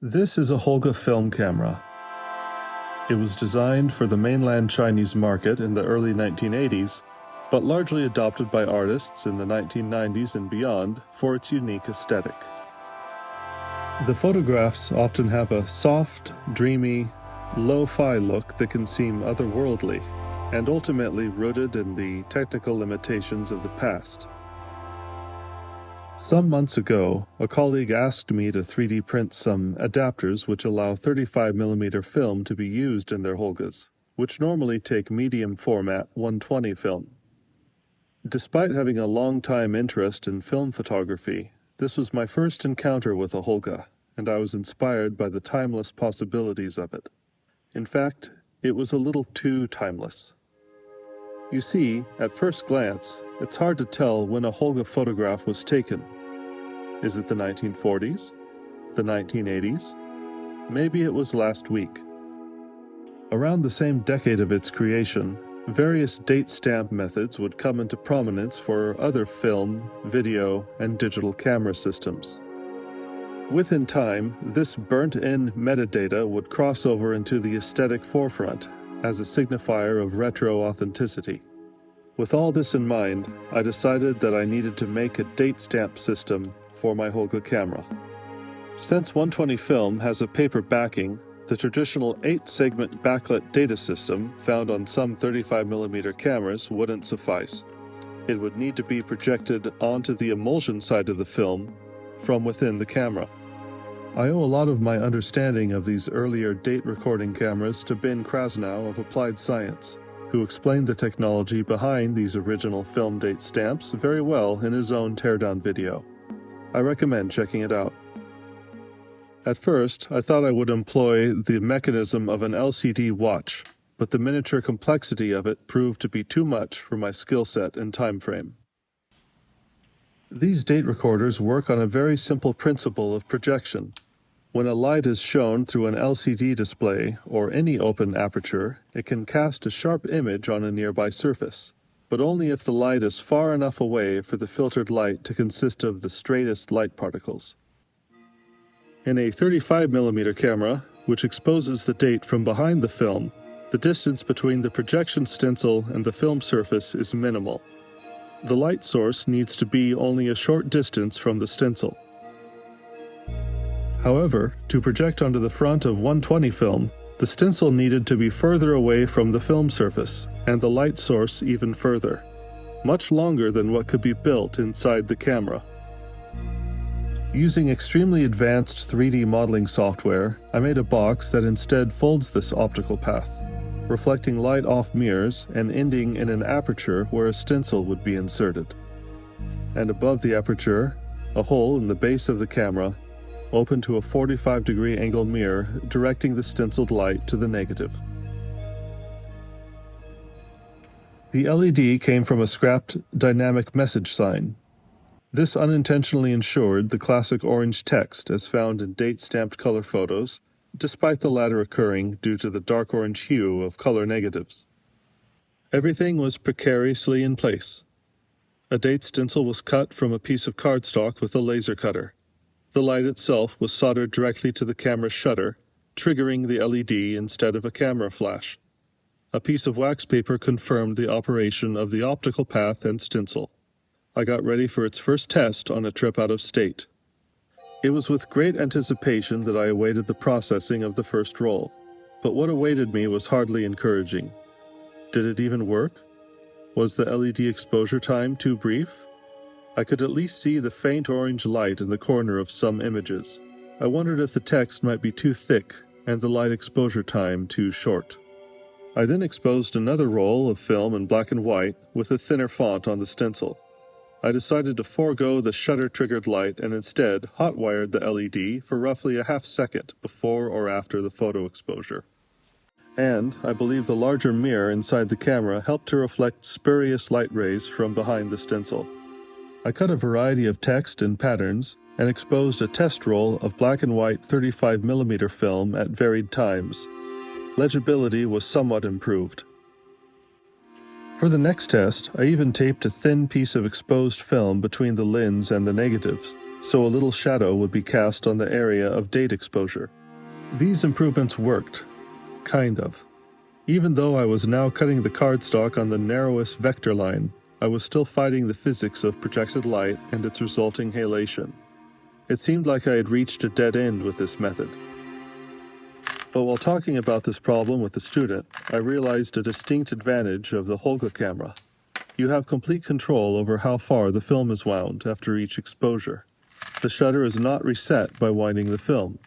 This is a Holga film camera. It was designed for the mainland Chinese market in the early 1980s, but largely adopted by artists in the 1990s and beyond for its unique aesthetic. The photographs often have a soft, dreamy, lo-fi look that can seem otherworldly, and ultimately rooted in the technical limitations of the past. Some months ago, a colleague asked me to 3D print some adapters which allow 35mm film to be used in their Holgas, which normally take medium format 120 film. Despite having a long-time interest in film photography, this was my first encounter with a Holga, and I was inspired by the timeless possibilities of it. In fact, it was a little too timeless. You see, at first glance, it's hard to tell when a Holga photograph was taken. Is it the 1940s? The 1980s? Maybe it was last week. Around the same decade of its creation, various date stamp methods would come into prominence for other film, video, and digital camera systems. Within time, this burnt-in metadata would cross over into the aesthetic forefront as a signifier of retro authenticity. With all this in mind, I decided that I needed to make a date stamp system for my Holga camera. Since 120 film has a paper backing, the traditional 8-segment backlit data system found on some 35mm cameras wouldn't suffice. It would need to be projected onto the emulsion side of the film from within the camera. I owe a lot of my understanding of these earlier date recording cameras to Ben Krasnow of Applied Science, who explained the technology behind these original film date stamps very well in his own teardown video. I recommend checking it out. At first, I thought I would employ the mechanism of an LCD watch, but the miniature complexity of it proved to be too much for my skill set and time frame. These date recorders work on a very simple principle of projection. When a light is shown through an LCD display or any open aperture, it can cast a sharp image on a nearby surface, but only if the light is far enough away for the filtered light to consist of the straightest light particles. In a 35mm camera, which exposes the date from behind the film, the distance between the projection stencil and the film surface is minimal. The light source needs to be only a short distance from the stencil. However, to project onto the front of 120 film, the stencil needed to be further away from the film surface, and the light source even further, much longer than what could be built inside the camera. Using extremely advanced 3D modeling software, I made a box that instead folds this optical path, reflecting light off mirrors and ending in an aperture where a stencil would be inserted. And above the aperture, a hole in the base of the camera, open to a 45-degree angle mirror directing the stenciled light to the negative. The LED came from a scrapped dynamic message sign. This unintentionally ensured the classic orange text as found in date-stamped color photos, despite the latter occurring due to the dark orange hue of color negatives. Everything was precariously in place. A date stencil was cut from a piece of cardstock with a laser cutter. The light itself was soldered directly to the camera's shutter, triggering the LED instead of a camera flash. A piece of wax paper confirmed the operation of the optical path and stencil. I got ready for its first test on a trip out of state. It was with great anticipation that I awaited the processing of the first roll, but what awaited me was hardly encouraging. Did it even work? Was the LED exposure time too brief? I could at least see the faint orange light in the corner of some images. I wondered if the text might be too thick and the light exposure time too short. I then exposed another roll of film in black and white with a thinner font on the stencil. I decided to forego the shutter-triggered light and instead hot-wired the LED for roughly a half second before or after the photo exposure. And I believe the larger mirror inside the camera helped to reflect spurious light rays from behind the stencil. I cut a variety of text and patterns and exposed a test roll of black and white 35mm film at varied times. Legibility was somewhat improved. For the next test, I even taped a thin piece of exposed film between the lens and the negatives, so a little shadow would be cast on the area of date exposure. These improvements worked, kind of. Even though I was now cutting the cardstock on the narrowest vector line, I was still fighting the physics of projected light and its resulting halation. It seemed like I had reached a dead end with this method. But while talking about this problem with the student, I realized a distinct advantage of the Holga camera. You have complete control over how far the film is wound after each exposure. The shutter is not reset by winding the film.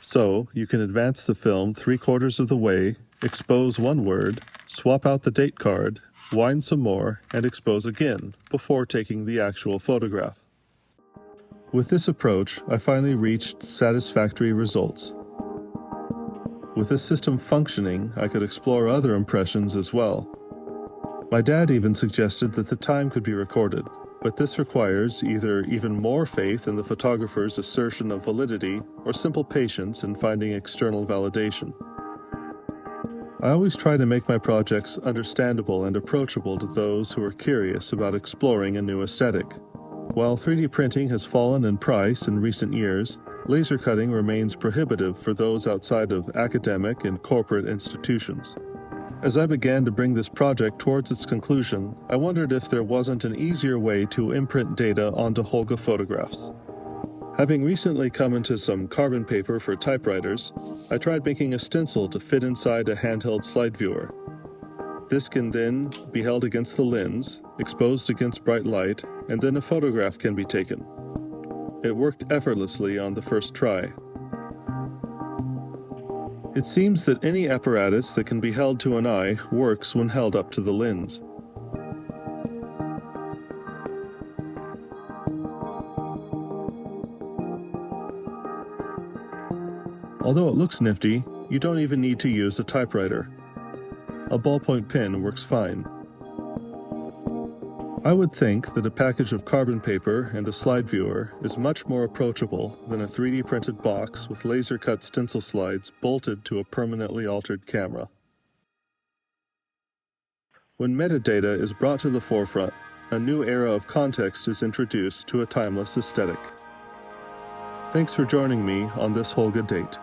So, you can advance the film 3/4 of the way, expose one word, swap out the date card, wind some more, and expose again before taking the actual photograph. With this approach, I finally reached satisfactory results. With this system functioning, I could explore other impressions as well. My dad even suggested that the time could be recorded, but this requires either even more faith in the photographer's assertion of validity or simple patience in finding external validation. I always try to make my projects understandable and approachable to those who are curious about exploring a new aesthetic. While 3D printing has fallen in price in recent years, laser cutting remains prohibitive for those outside of academic and corporate institutions. As I began to bring this project towards its conclusion, I wondered if there wasn't an easier way to imprint data onto Holga photographs. Having recently come into some carbon paper for typewriters, I tried making a stencil to fit inside a handheld slide viewer. This can then be held against the lens, exposed against bright light, and then a photograph can be taken. It worked effortlessly on the first try. It seems that any apparatus that can be held to an eye works when held up to the lens. Although it looks nifty, you don't even need to use a typewriter. A ballpoint pen works fine. I would think that a package of carbon paper and a slide viewer is much more approachable than a 3D printed box with laser-cut stencil slides bolted to a permanently altered camera. When metadata is brought to the forefront, a new era of context is introduced to a timeless aesthetic. Thanks for joining me on this Holga Date.